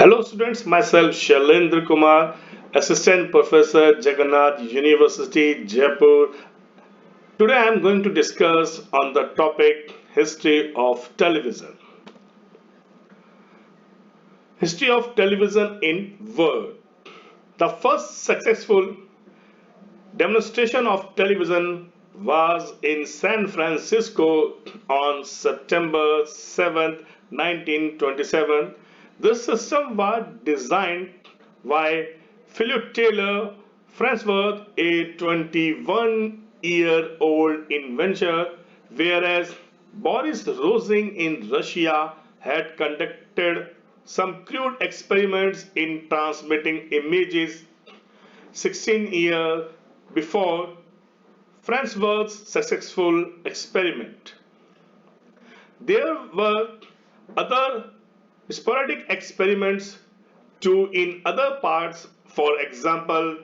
Hello students, myself Shailender Kumar, Assistant Professor Jagannath University, Jaipur. Today I am going to discuss on the topic History of Television. History of Television in World. The first successful demonstration of television was in San Francisco on September 7, 1927. This system was designed by Philip Taylor Farnsworth, a 21-year-old inventor, whereas Boris Rosing in Russia had conducted some crude experiments in transmitting images 16 years before Farnsworth's successful experiment. There were other sporadic experiments too in other parts, for example,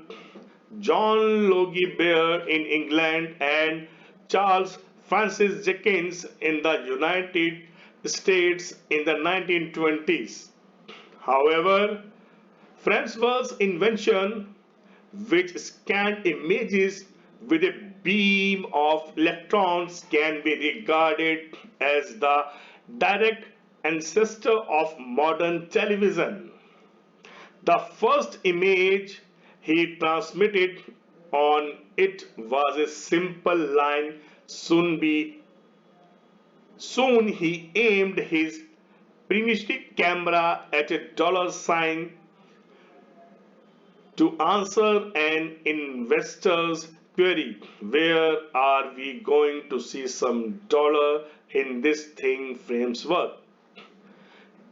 John Logie Baird in England and Charles Francis Jenkins in the United States in the 1920s. However, Farnsworth's invention, which scanned images with a beam of electrons, can be regarded as the direct ancestor of modern television. The first image he transmitted on it was a simple line. Soon he aimed his primitive camera at a dollar sign to answer an investor's query. Where are we going to see some dollar in this thing framework?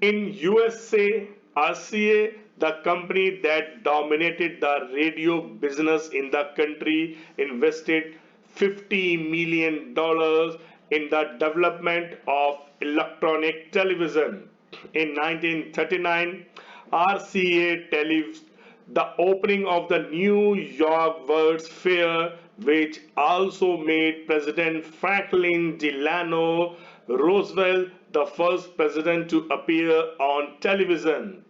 In USA, RCA, the company that dominated the radio business in the country, invested $50 million in the development of electronic television. In 1939, RCA televised the opening of the New York World's Fair, which also made President Franklin Delano Roosevelt the first president to appear on television.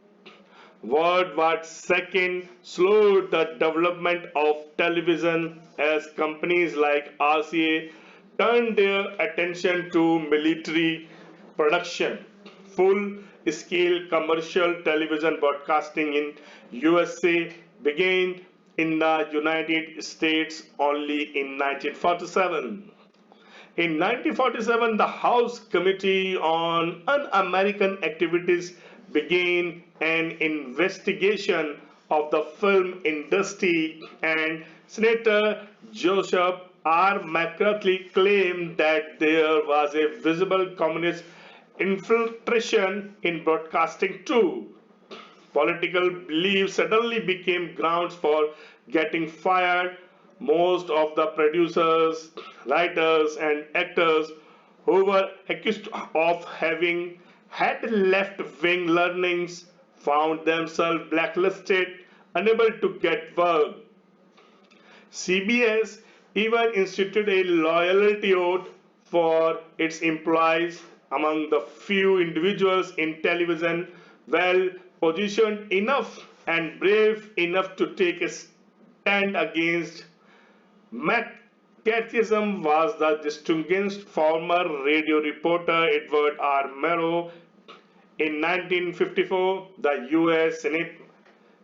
World War II slowed the development of television as companies like RCA turned their attention to military production. Full-scale commercial television broadcasting in USA began in the United States only in 1947. In 1947, the House Committee on Un-American Activities began an investigation of the film industry, and Senator Joseph R. McCarthy claimed that there was a visible communist infiltration in broadcasting too. Political beliefs suddenly became grounds for getting fired. Most of the producers, writers, and actors who were accused of having had left wing learnings found themselves blacklisted, unable to get work. CBS even instituted a loyalty oath for its employees. Among the few individuals in television well positioned enough and brave enough to take a stand against McCarthyism was the distinguished former radio reporter Edward R. Murrow. In 1954, the US Senate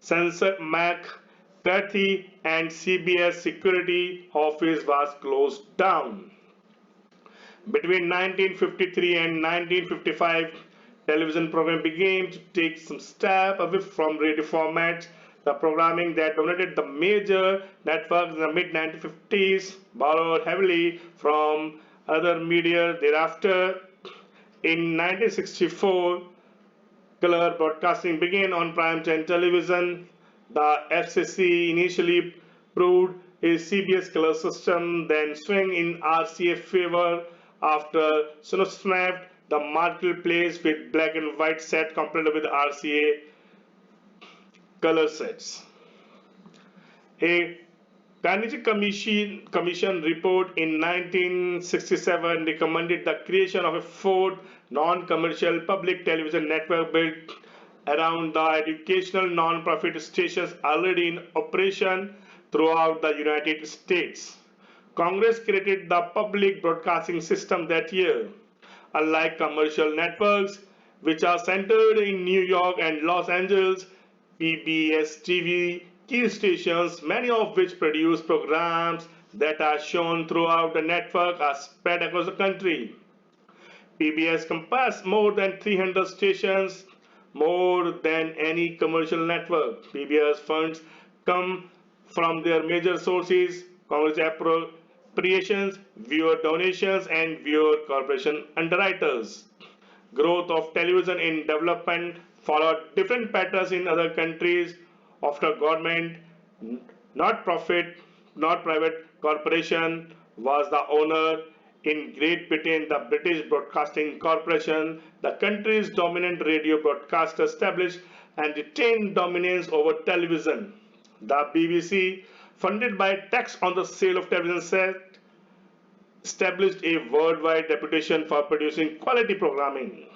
censored McCarthy and CBS security office was closed down. Between 1953 and 1955, television program began to take some step away from radio formats. The programming that dominated the major networks in the mid 1950s borrowed heavily from other media thereafter. In 1964, color broadcasting began on primetime television. The FCC initially proved a CBS color system, then swung in RCA favor after Snapchat. The marketplace with black and white set compared with RCA color sets. A Carnegie Commission report in 1967 recommended the creation of a fourth non-commercial public television network built around the educational non-profit stations already in operation throughout the United States. Congress created the public broadcasting system that year. Unlike commercial networks, which are centered in New York and Los Angeles, PBS TV key stations, many of which produce programs that are shown throughout the network, are spread across the country. PBS compass more than 300 stations, more than any commercial network. PBS funds come from their major sources: Congress appropriations, viewer donations, and viewer corporation underwriters. Growth of television in development followed different patterns in other countries. After government, not profit, not private corporation was the owner. In Great Britain, the British Broadcasting Corporation, the country's dominant radio broadcaster, established and retained dominance over television. The BBC, funded by tax on the sale of television sets, established a worldwide reputation for producing quality programming.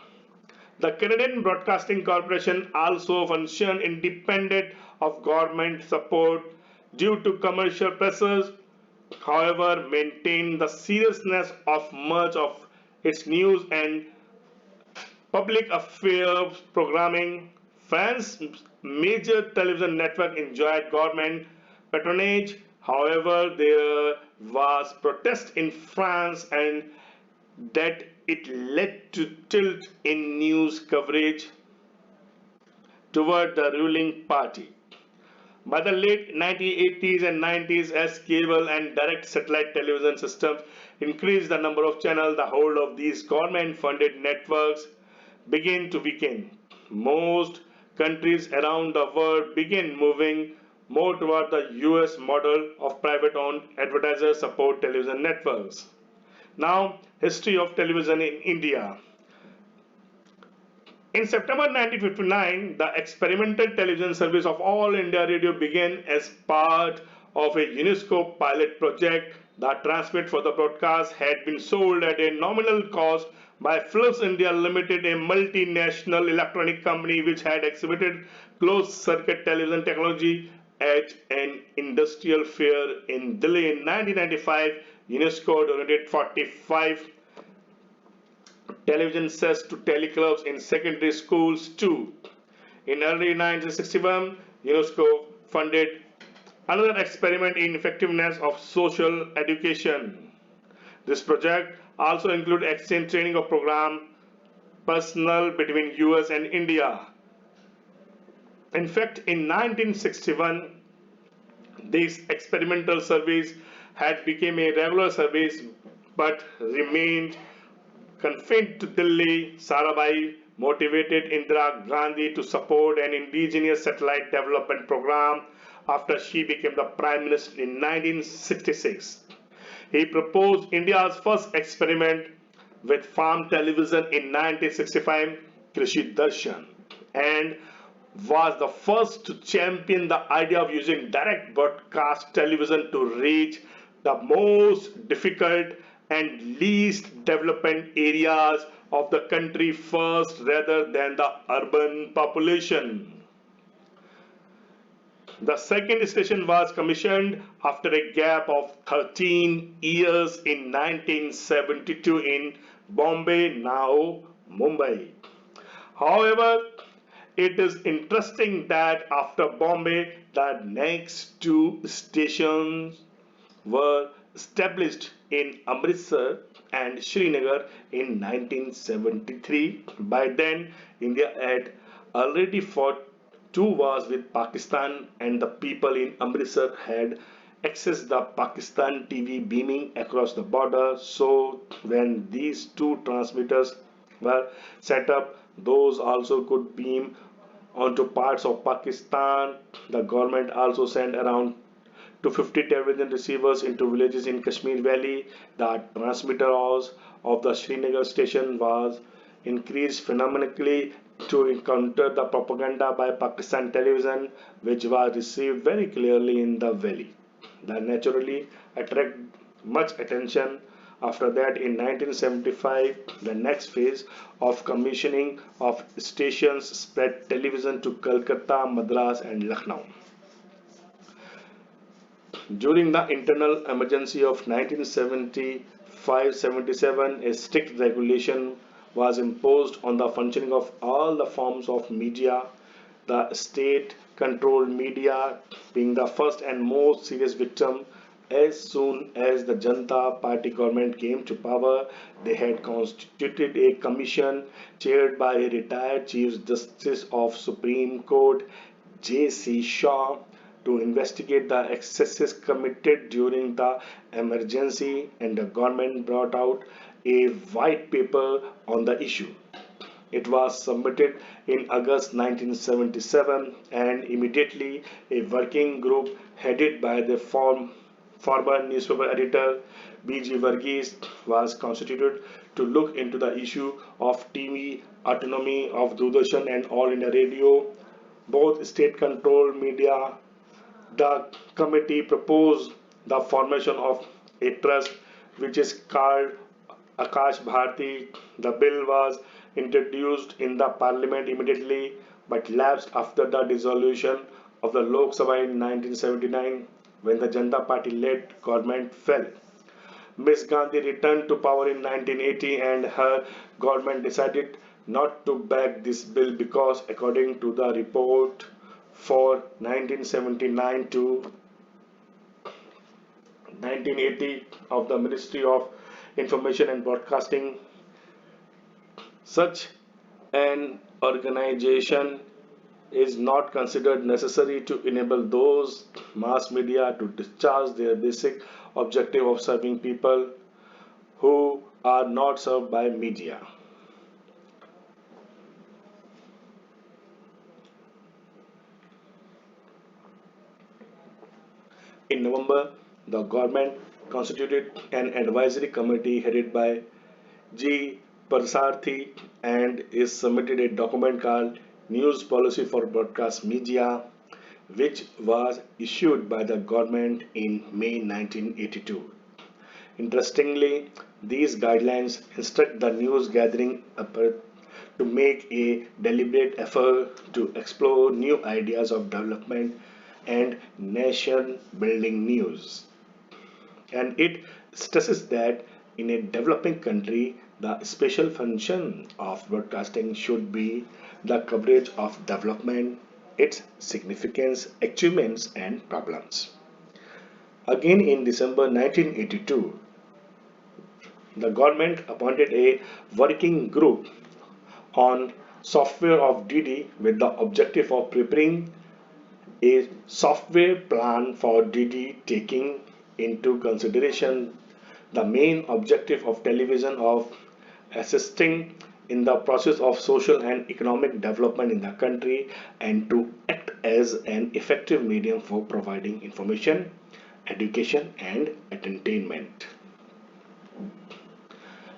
The Canadian Broadcasting Corporation also functioned independent of government support due to commercial pressures, however, maintained the seriousness of much of its news and public affairs programming. France's major television network enjoyed government patronage. However, there was protest in France and that it led to tilt in news coverage toward the ruling party. By the late 1980s and 90s, as cable and direct satellite television systems increased the number of channels, the hold of these government-funded networks began to weaken. Most countries around the world began moving more toward the US model of private-owned advertiser-support television networks. Now, history of television in India. In September 1959, the experimental television service of All India Radio began as part of a UNESCO pilot project. The transmit for the broadcast had been sold at a nominal cost by Philips India Limited, a multinational electronic company which had exhibited closed-circuit television technology at an industrial fair in Delhi in 1995. UNESCO donated 45 television sets to teleclubs in secondary schools too. In early 1961, UNESCO funded another experiment in effectiveness of social education. This project also included exchange training of program personnel between US and India. In fact, in 1961, this experimental service had become a regular service but remained confined to Delhi. Sarabhai motivated Indira Gandhi to support an indigenous satellite development program after she became the Prime Minister in 1966. He proposed India's first experiment with farm television in 1965, Krishi Darshan, and was the first to champion the idea of using direct broadcast television to reach the most difficult and least developed areas of the country first rather than the urban population. The second station was commissioned after a gap of 13 years in 1972 in Bombay, now Mumbai. However, it is interesting that after Bombay, the next two stations were established in Amritsar and Srinagar in 1973. By then, India had already fought two wars with Pakistan, and the people in Amritsar had accessed the Pakistan TV beaming across the border. So, when these two transmitters were set up, those also could beam onto parts of Pakistan. The government also sent around 250 television receivers into villages in Kashmir Valley. The transmitter hours of the Srinagar station was increased phenomenally to counter the propaganda by Pakistan television, which was received very clearly in the valley. That naturally attracted much attention. After that, in 1975, the next phase of commissioning of stations spread television to Calcutta, Madras, and Lucknow. During the internal emergency of 1975-77, a strict regulation was imposed on the functioning of all the forms of media, the state-controlled media being the first and most serious victim. As soon as the Janata Party government came to power, they had constituted a commission chaired by a retired Chief Justice of Supreme Court, J.C. Shaw, to investigate the excesses committed during the emergency, and the government brought out a white paper on the issue. It was submitted in August 1977, and immediately a working group headed by the former newspaper editor B.G. Varghese was constituted to look into the issue of TV autonomy of Doordarshan and All India Radio, both state-controlled media. The committee proposed the formation of a trust which is called Akash Bharti. The bill was introduced in the parliament immediately but lapsed after the dissolution of the Lok Sabha in 1979 when the Janata Party led government fell. Miss Gandhi returned to power in 1980 and her government decided not to back this bill because, according to the report for 1979 to 1980 of the Ministry of Information and Broadcasting, such an organization is not considered necessary to enable those mass media to discharge their basic objective of serving people who are not served by media. In November, the government constituted an advisory committee headed by G. Prasarbhati and is submitted a document called News Policy for Broadcast Media, which was issued by the government in May 1982. Interestingly, these guidelines instruct the news gathering to make a deliberate effort to explore new ideas of development and nation building news. And it stresses that in a developing country, the special function of broadcasting should be the coverage of development, its significance, achievements, and problems. Again, in December 1982, the government appointed a working group on software of DD with the objective of preparing a software plan for DD taking into consideration the main objective of television of assisting in the process of social and economic development in the country and to act as an effective medium for providing information, education and entertainment.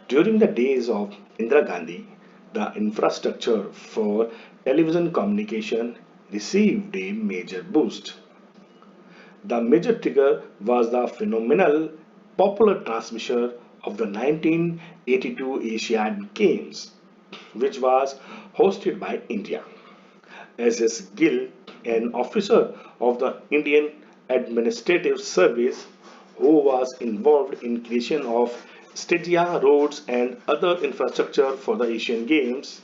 During the days of Indira Gandhi, the infrastructure for television communication received a major boost. The major trigger was the phenomenal popular transmission of the 1982 Asian Games, which was hosted by India. S.S. Gill, an officer of the Indian Administrative Service who was involved in creation of stadia, roads and other infrastructure for the Asian Games,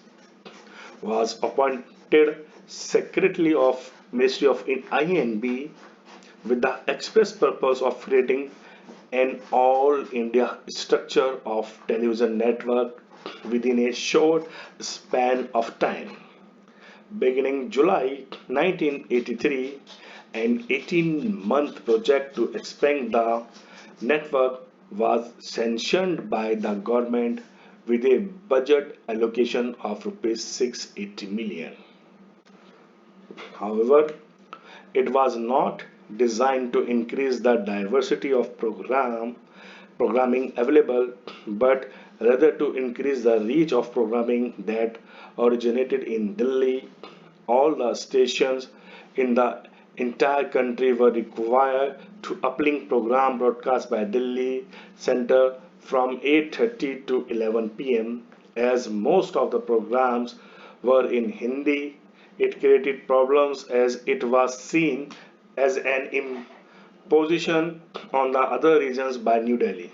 was appointed Secretary of Ministry of INB with the express purpose of creating an all India structure of television network within a short span of time. Beginning July 1983, an 18-month project to expand the network was sanctioned by the government with a budget allocation of rupees 680 million. However, it was not designed to increase the diversity of programming available, but rather to increase the reach of programming that originated in Delhi. All the stations in the entire country were required to uplink program broadcast by Delhi Center from 8:30 to 11 p.m. As most of the programs were in Hindi, it created problems as it was seen as an imposition on the other regions by New Delhi.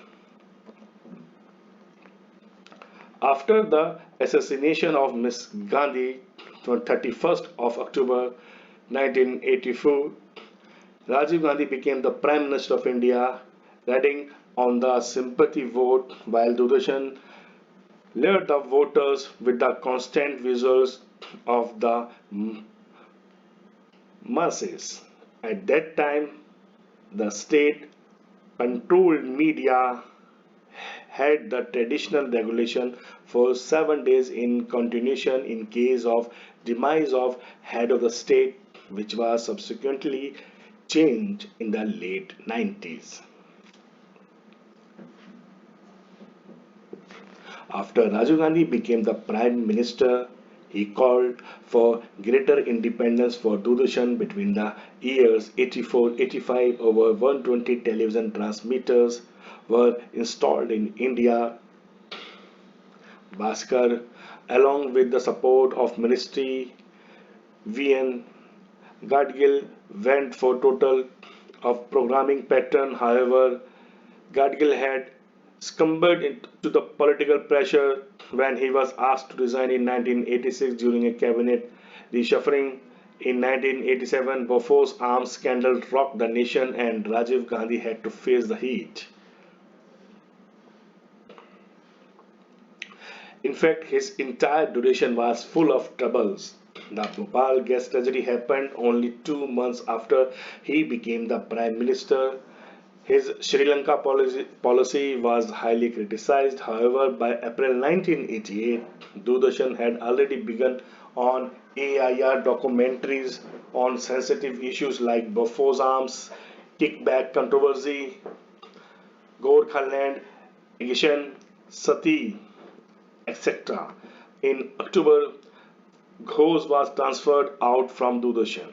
After the assassination of Miss Gandhi on 31st of October 1984, Rajiv Gandhi became the Prime Minister of India, riding on the sympathy vote, while Doordarshan lured the voters with the constant visuals of the masses. At that time, the state controlled media had the traditional regulation for 7 days in continuation in case of demise of head of the state, which was subsequently changed in the late 90s. After Rajiv Gandhi became the prime minister, he called for greater independence for Doordarshan between the years 84-85. Over 120 television transmitters were installed in India. Bhaskar, along with the support of Ministry VN Gadgil, went for total of programming pattern. However, Gadgil had succumbed to the political pressure when he was asked to resign in 1986 during a cabinet reshuffling. In 1987, Bofors arms scandal rocked the nation and Rajiv Gandhi had to face the heat. In fact, his entire duration was full of troubles. The Bhopal gas tragedy happened only 2 months after he became the Prime Minister. His Sri Lanka policy was highly criticized. However, by April 1988, Doordarshan had already begun on AIR documentaries on sensitive issues like Bofors arms, kickback controversy, Gorkhaland aggression, Sati, etc. In October, Ghosh was transferred out from Doordarshan.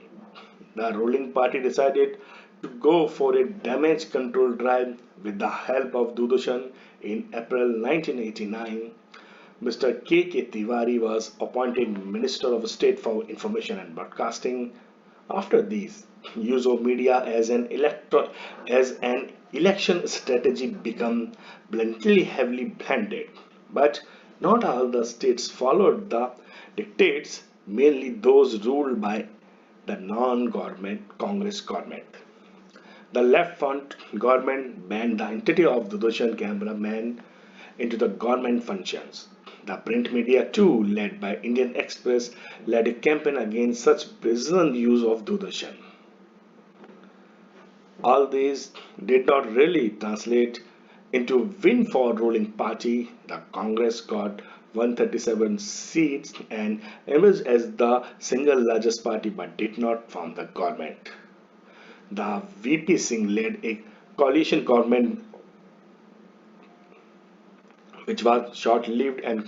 The ruling party decided to go for a damage control drive with the help of Doordarshan. In April 1989. Mr. K. Tiwari was appointed Minister of State for Information and Broadcasting. After this, use of media as an election strategy became bluntly heavily blended. But not all the states followed the dictates, mainly those ruled by the non-government Congress government. The left front government banned the entity of Doordarshan cameramen into the government functions. The print media too, led by Indian Express, led a campaign against such brazen use of Doordarshan. All these did not really translate into win for ruling party. The Congress got 137 seats and emerged as the single largest party but did not form the government. The VP Singh led a coalition government which was short-lived and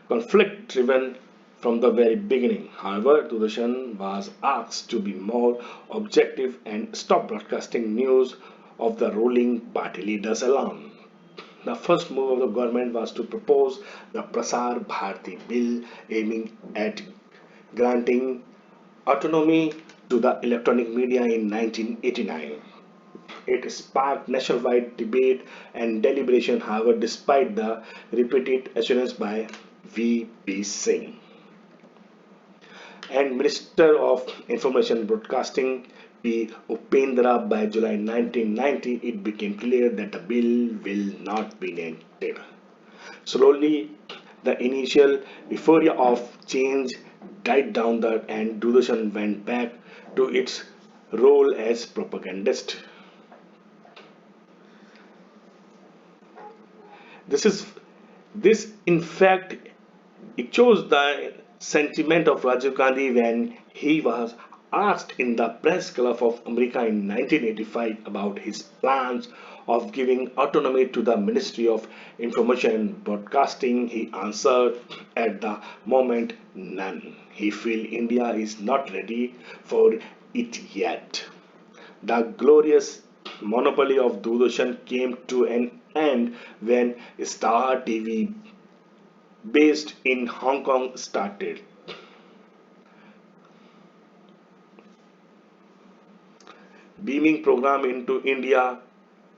conflict-driven from the very beginning. However, Doordarshan was asked to be more objective and stop broadcasting news of the ruling party leaders alone. The first move of the government was to propose the Prasarbhati Bill, aiming at granting autonomy to the electronic media in 1989. It sparked nationwide debate and deliberation, however, despite the repeated assurance by V.P. Singh and Minister of Information Broadcasting P. Upendra. By July 1990, it became clear that the bill will not be enacted. Slowly, the initial euphoria of change died down and Doordarshan went back to its role as propagandist. This is this in fact echoes the sentiment of Rajiv Gandhi when he was asked in the press club of America in 1985 about his plans of giving autonomy to the Ministry of Information and Broadcasting. He answered, at the moment, none. He feels India is not ready for it yet. The glorious monopoly of Doordarshan came to an And when Star TV, based in Hong Kong, started, beaming program into India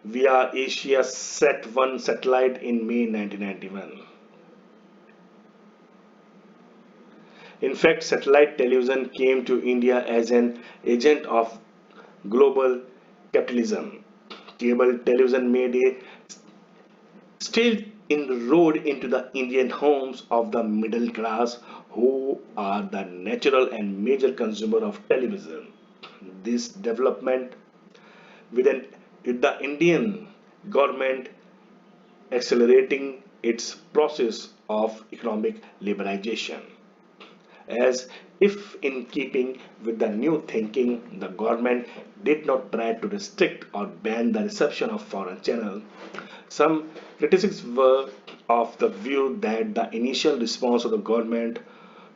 via Asia Set 1 satellite in May 1991. In fact, satellite television came to India as an agent of global capitalism. Cable television made a still inroad into the Indian homes of the middle class, who are the natural and major consumer of television. This development within with the Indian government accelerating its process of economic liberalization. As if in keeping with the new thinking, the government did not try to restrict or ban the reception of foreign channels. Some critics were of the view that the initial response of the government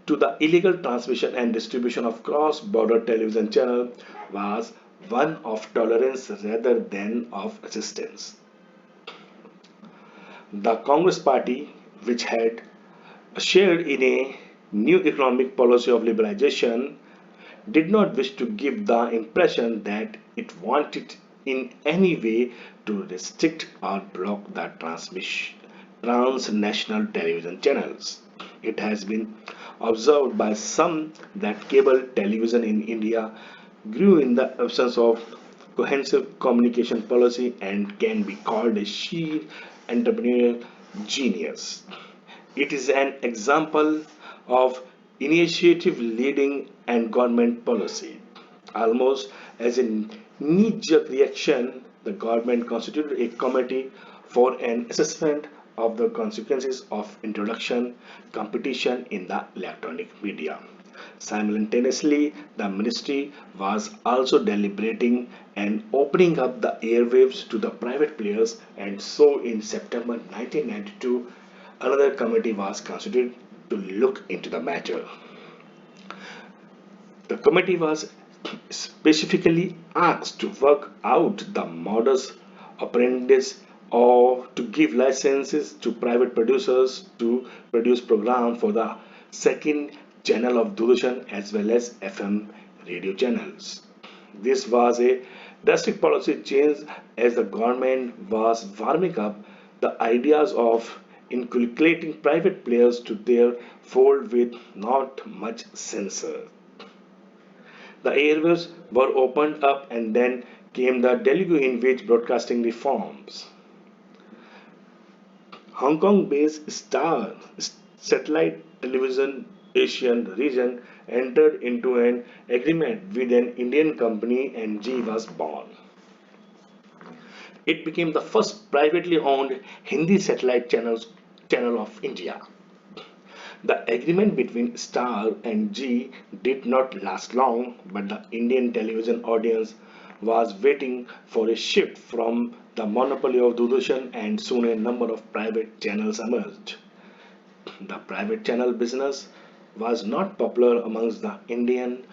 to the illegal transmission and distribution of cross-border television channels was one of tolerance rather than of resistance. The Congress Party, which had shared in a new economic policy of liberalization, did not wish to give the impression that it wanted in any way to restrict or block the transnational television channels. It has been observed by some that cable television in India grew in the absence of cohesive communication policy and can be called a sheer entrepreneurial genius. It is an example of initiative leading and government policy. Almost as a knee-jerk reaction, the government constituted a committee for an assessment of the consequences of introduction competition in the electronic media. Simultaneously, the ministry was also deliberating and opening up the airwaves to the private players, and so in September 1992, another committee was constituted to look into the matter. The committee was specifically asked to work out the modus operandi or to give licenses to private producers to produce programs for the second channel of Doordarshan as well as FM radio channels. This was a drastic policy change as the government was warming up the ideas of inculcating private players to their fold with not much censor. The airwaves were opened up and then came the deluge in which broadcasting reforms. Hong Kong-based Star satellite television Asian region entered into an agreement with an Indian company and G was born. It became the first privately owned Hindi satellite channel of India. The agreement between Star and G did not last long, but the Indian television audience was waiting for a shift from the monopoly of Doordarshan, and soon a number of private channels emerged. The private channel business was not popular amongst the Indian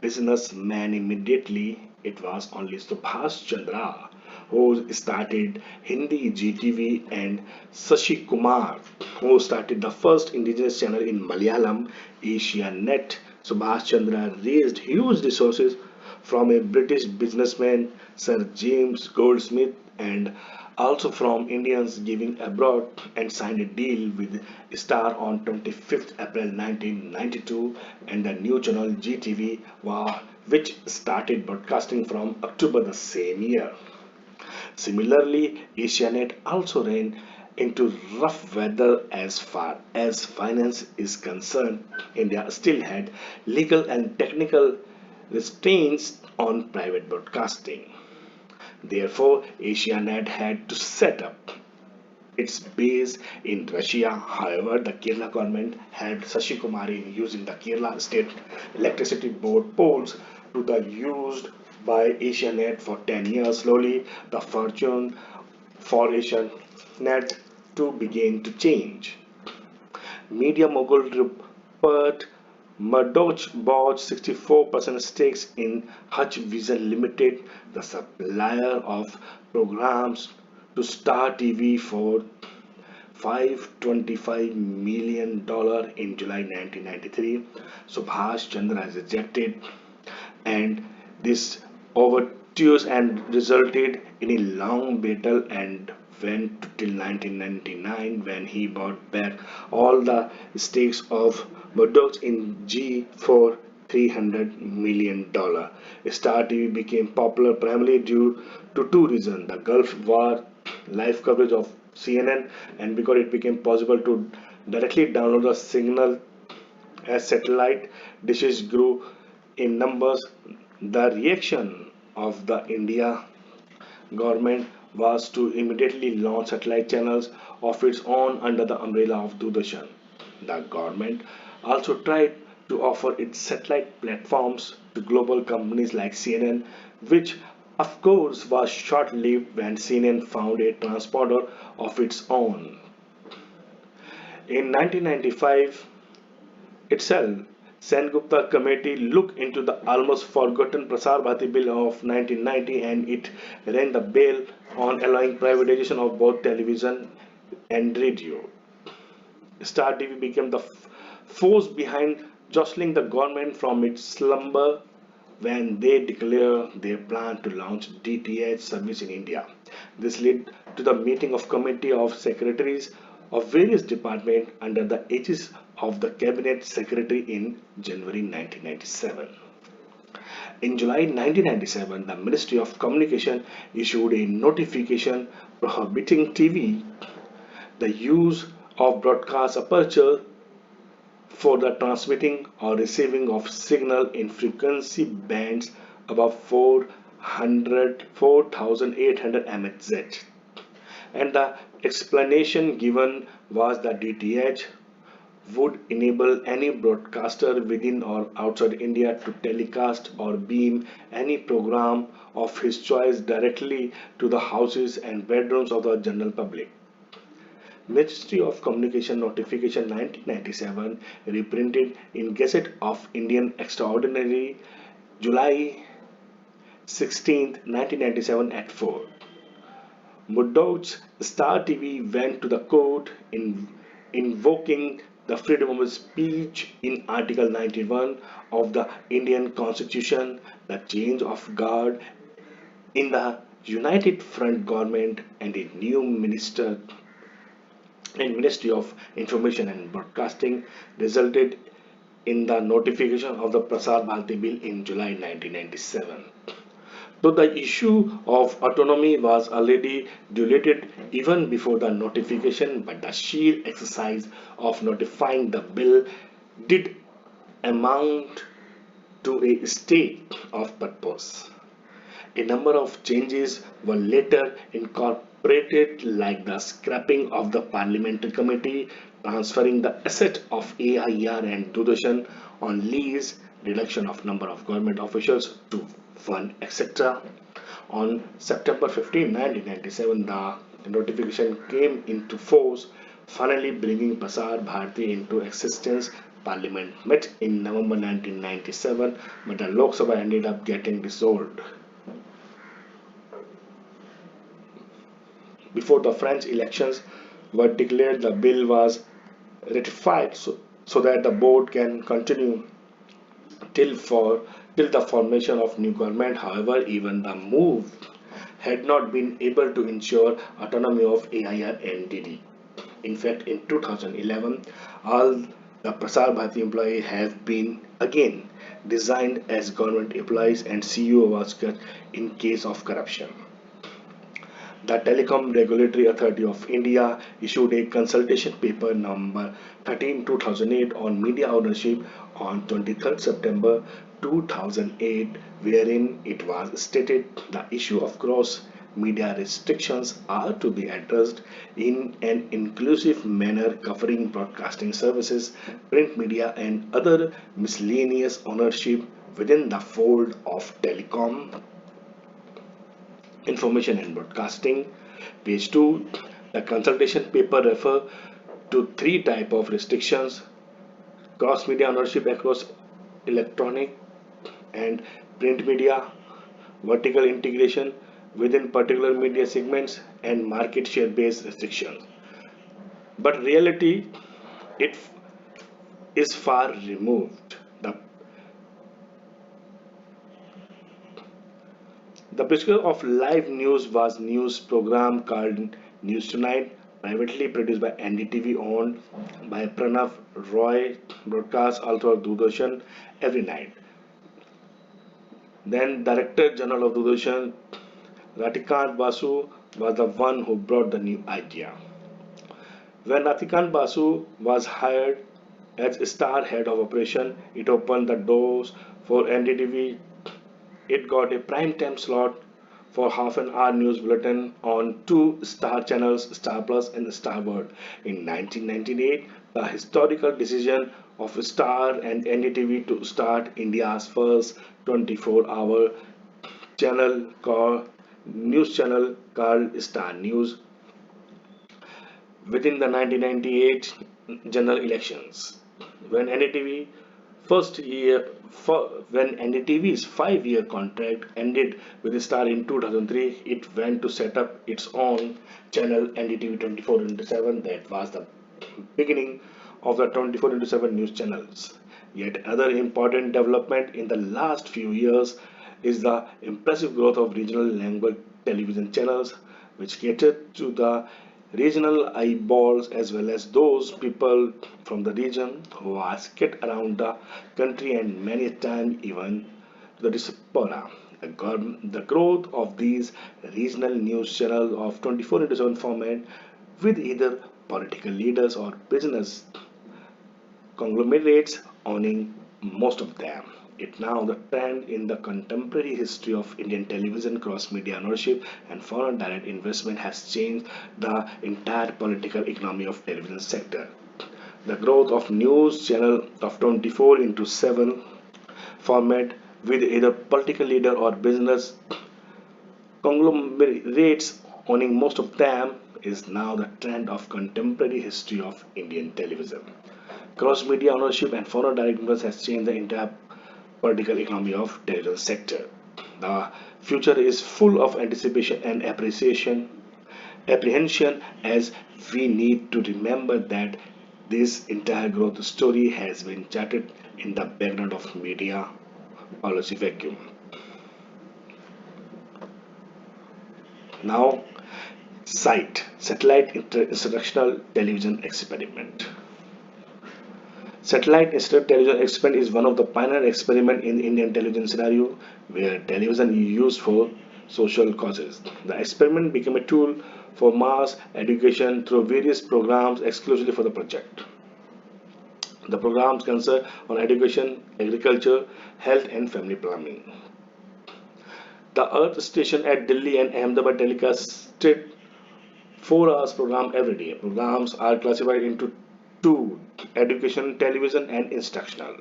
businessmen immediately. It was only Subhash Chandra who started Hindi GTV and Sashi Kumar who started the first indigenous channel in Malayalam, Asia Net. Subhash Chandra raised huge resources from a British businessman, Sir James Goldsmith, and also from Indians giving abroad, and signed a deal with Star on 25th April 1992 and the new channel GTV, which started broadcasting from October the same year. Similarly, Asianet also ran into rough weather as far as finance is concerned. India still had legal and technical restraints on private broadcasting. Therefore, Asianet had to set up its base in Russia. However, the Kerala government helped Sashi Kumari in using the Kerala State Electricity Board poles to the used by Asianet for 10 years. Slowly, the fortune for Asianet to begin to change. Media mogul Rupert Murdoch bought 64% stakes in Hutch Vision Limited, the supplier of programs to Star TV for $525 million in July 1993. Subhash Chandra is ejected, and this overtures and resulted in a long battle and went till 1999 when he bought back all the stakes of Murdoch in G for $300 million. Star TV became popular primarily due to two reasons: the Gulf War live coverage of CNN, and because it became possible to directly download the signal as satellite dishes grew in numbers. The reaction of the India government was to immediately launch satellite channels of its own under the umbrella of Doordarshan. The government also tried to offer its satellite platforms to global companies like CNN, which of course was short lived when CNN found a transponder of its own. In 1995 itself, Sengupta committee looked into the almost forgotten Prasarbhati Bill of 1990, and it rang the bell on allowing privatization of both television and radio. Star TV became the force behind jostling the government from its slumber when they declared their plan to launch DTH service in India. This led to the meeting of committee of secretaries of various departments under the aegis of the cabinet secretary in January 1997. In July 1997, the Ministry of Communication issued a notification prohibiting TV the use of broadcast aperture for the transmitting or receiving of signal in frequency bands above 4800 MHz. And the explanation given was that DTH would enable any broadcaster within or outside India to telecast or beam any program of his choice directly to the houses and bedrooms of the general public. Ministry of Communication Notification 1997, reprinted in Gazette of Indian Extraordinary July 16, 1997 at 4. Murdoch's Star TV went to the court in invoking the freedom of speech in Article 91 of the Indian Constitution, the change of guard in the United Front government, and a new Ministry of Information and Broadcasting resulted in the notification of the Prasar Bharati Bill in July 1997. Though the issue of autonomy was already diluted even before the notification, but the sheer exercise of notifying the bill did amount to a state of purpose. A number of changes were later incorporated, like the scrapping of the parliamentary committee, transferring the asset of AIR and Doordarshan on lease, reduction of number of government officials to one, etc. On September 15, 1997, the notification came into force, finally bringing Prasar Bharati into existence. Parliament met in November 1997, but the Lok Sabha ended up getting dissolved before the French elections were declared. The bill was ratified so that the board can continue till for till the formation of new government. However, even the move had not been able to ensure autonomy of AIR and DD. In fact, in 2011, all the Prasar Bharati employees have been again designed as government employees, and CEO was cut in case of corruption. The Telecom Regulatory Authority of India issued a consultation paper number 13 2008 on media ownership on 23rd September 2008, wherein it was stated the issue of cross media restrictions are to be addressed in an inclusive manner covering broadcasting services, print media, and other miscellaneous ownership within the fold of telecom, information and broadcasting. Page 2. The consultation paper refer to three type of restrictions: cross media ownership across electronic and print media, vertical integration, within particular media segments and market share based restrictions. But reality, it is far removed. The picture of live news was news program called News Tonight, privately produced by NDTV, owned by Pranav Roy, broadcast also on Doordarshan every night. Then Director General of Doordarshan, Ratikant Basu, was the one who brought the new idea. When Ratikant Basu was hired as star head of operation, it opened the doors for NDTV. It got a prime time slot for half an hour news bulletin on two star channels, Star Plus and Star World. In 1998, the historical decision of Star and NDTV to start India's first 24-hour news channel called Star News within the 1998 general elections. When NDTV first year when NDTV's 5-year contract ended with Star in 2003, it went to set up its own channel NDTV 24 into 7. That was the beginning of the 24 into 7 news channels. Yet other important development in the last few years is the impressive growth of regional language television channels, which cater to the regional eyeballs as well as those people from the region who are scattered around the country and many times even to the diaspora. The growth of these regional news channels of 24 into 7 format with either political leaders or business conglomerates owning most of them. It now the trend in the contemporary history of Indian television cross-media ownership and foreign direct investment has changed the entire political economy of television sector. The growth of news channel of 24 into 7 format with either political leader or business conglomerates owning most of them is now the trend of contemporary history of Indian television. Cross-media ownership and foreign direct investment has changed the entire political economy of television sector. The future is full of anticipation and apprehension as we need to remember that this entire growth story has been charted in the background of media policy vacuum. Now, satellite instructional television experiment. Satellite instant television experiment is one of the pioneer experiments in Indian television scenario where television is used for social causes. The experiment became a tool for mass education through various programs exclusively for the project. The programs concern on education, agriculture, health and family planning. The Earth station at Delhi and Ahmedabad telecasted 4 hours program every day. Programs are classified into two: education television and instructional.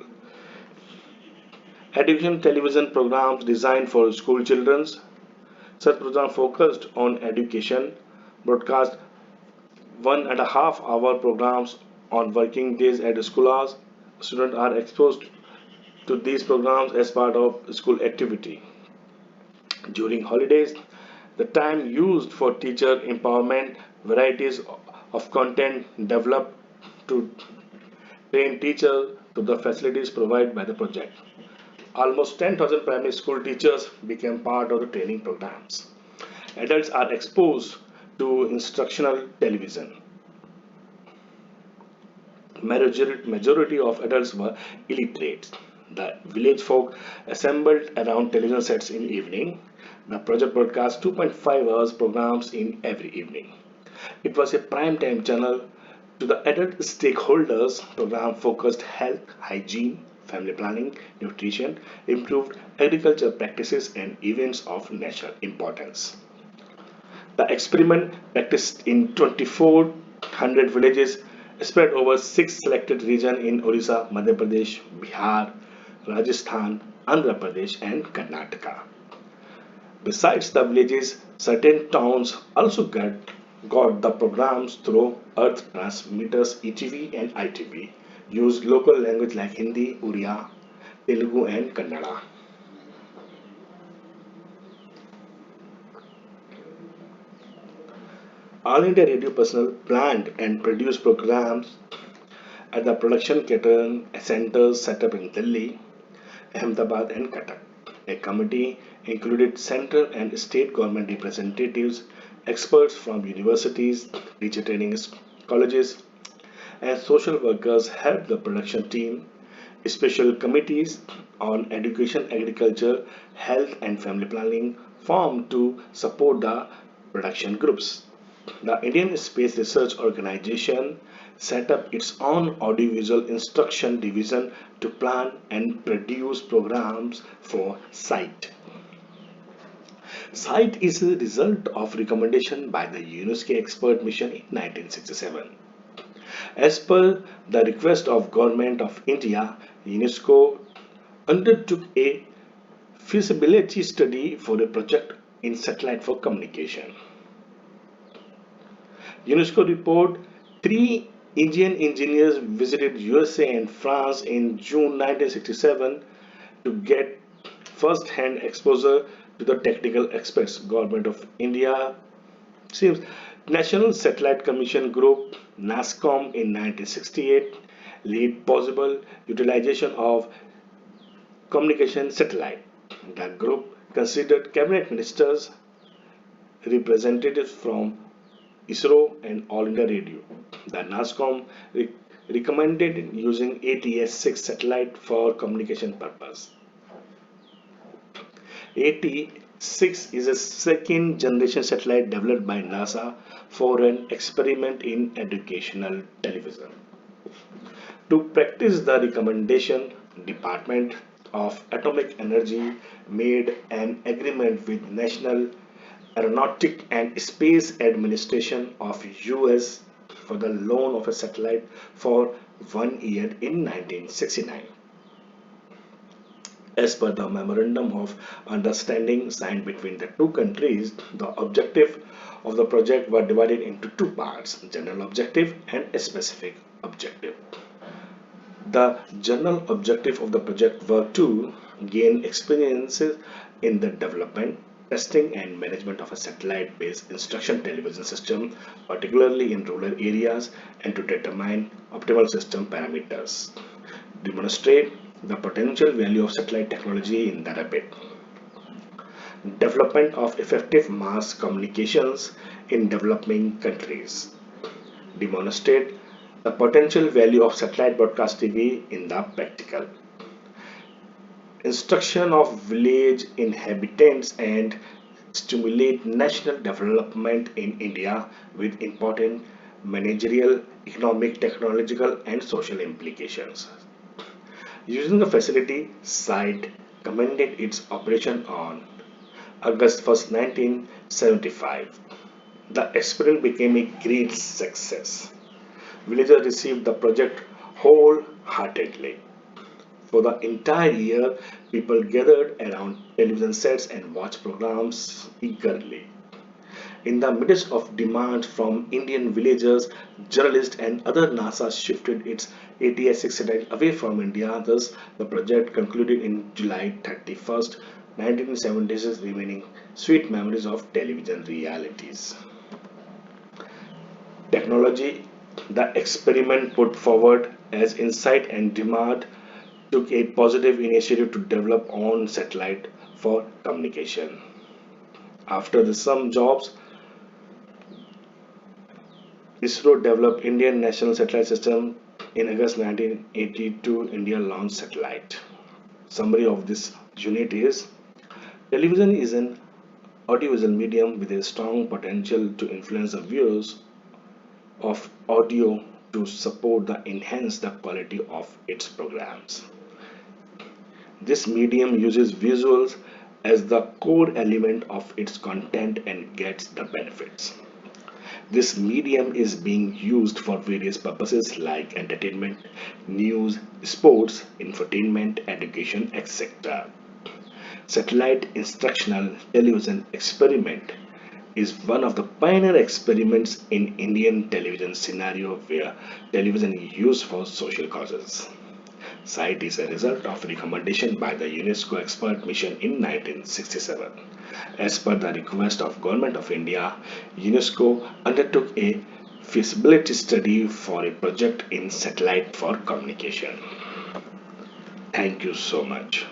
Education television programs designed for school children. Such programs focused on education, broadcast 1.5 hour programs on working days at school hours. Students are exposed to these programs as part of school activity. During holidays, the time used for teacher empowerment, varieties of content developed to train teachers to the facilities provided by the project. Almost 10,000 primary school teachers became part of the training programs. Adults are exposed to instructional television. Majority of adults were illiterate. The village folk assembled around television sets in evening. The project broadcast 2.5 hours programs in every evening. It was a prime time channel to the adult stakeholders. Program focused health, hygiene, family planning, nutrition, improved agriculture practices, and events of national importance. The experiment practiced in 2,400 villages spread over 6 selected regions in Orissa, Madhya Pradesh, Bihar, Rajasthan, Andhra Pradesh, and Karnataka. Besides the villages, certain towns also got the programs through earth transmitters ETV and ITV, used local language like Hindi, Uriya, Telugu, and Kannada. All India Radio personnel planned and produced programs at the production catering centers set up in Delhi, Ahmedabad, and Cuttack. A committee included central and state government representatives, experts from universities, teacher training colleges, and social workers helped the production team. Special committees on education, agriculture, health, and family planning formed to support the production groups. The Indian Space Research Organization set up its own audiovisual instruction division to plan and produce programs for SITE. SITE is a result of recommendation by the UNESCO expert mission in 1967. As per the request of Government of India, UNESCO undertook a feasibility study for a project in satellite for communication. UNESCO report three Indian engineers visited USA and France in June 1967 to get first-hand exposure to the technical aspects. Government of India seems National Satellite Commission Group NASCOM in 1968 lead possible utilization of communication satellite. The group considered cabinet ministers, representatives from ISRO and All India Radio. The NASCOM recommended using ATS-6 satellite for communication purpose. AT-6 is a second generation satellite developed by NASA for an experiment in educational television. To practice the recommendation, Department of Atomic Energy made an agreement with National Aeronautic and Space Administration of US for the loan of a satellite for 1 year in 1969. As per the Memorandum of Understanding signed between the two countries, the objective of the project were divided into two parts, general objective and a specific objective. The general objective of the project were to gain experiences in the development, testing and management of a satellite-based instruction television system, particularly in rural areas, and to determine optimal system parameters. Demonstrate the potential value of satellite technology in the rapid development of effective mass communications in developing countries. Demonstrate the potential value of satellite broadcast TV in the practical instruction of village inhabitants and stimulate national development in India with important managerial, economic, technological, and social implications. Using the facility, site commended its operation on August 1st, 1975. The experiment became a great success. Villagers received the project wholeheartedly. For the entire year, people gathered around television sets and watched programs eagerly. In the midst of demand from Indian villagers, journalists, and other NASA shifted its ATS-6 satellite away from India. Thus, the project concluded in July 31st, 1976, remaining sweet memories of television realities. Technology, the experiment put forward as insight and demand took a positive initiative to develop on satellite for communication. After the some jobs, ISRO developed Indian National Satellite System in August 1982. India launched satellite. Summary of this unit is television is an audiovisual medium with a strong potential to influence the viewers of audio to support the enhance the quality of its programs. This medium uses visuals as the core element of its content and gets the benefits. This medium is being used for various purposes like entertainment, news, sports, infotainment, education, etc. Satellite instructional television experiment is one of the pioneer experiments in Indian television scenario where television is used for social causes. Site is a result of recommendation by the UNESCO expert mission in 1967. As per the request of Government of India, UNESCO undertook a feasibility study for a project in satellite for communication. Thank you so much.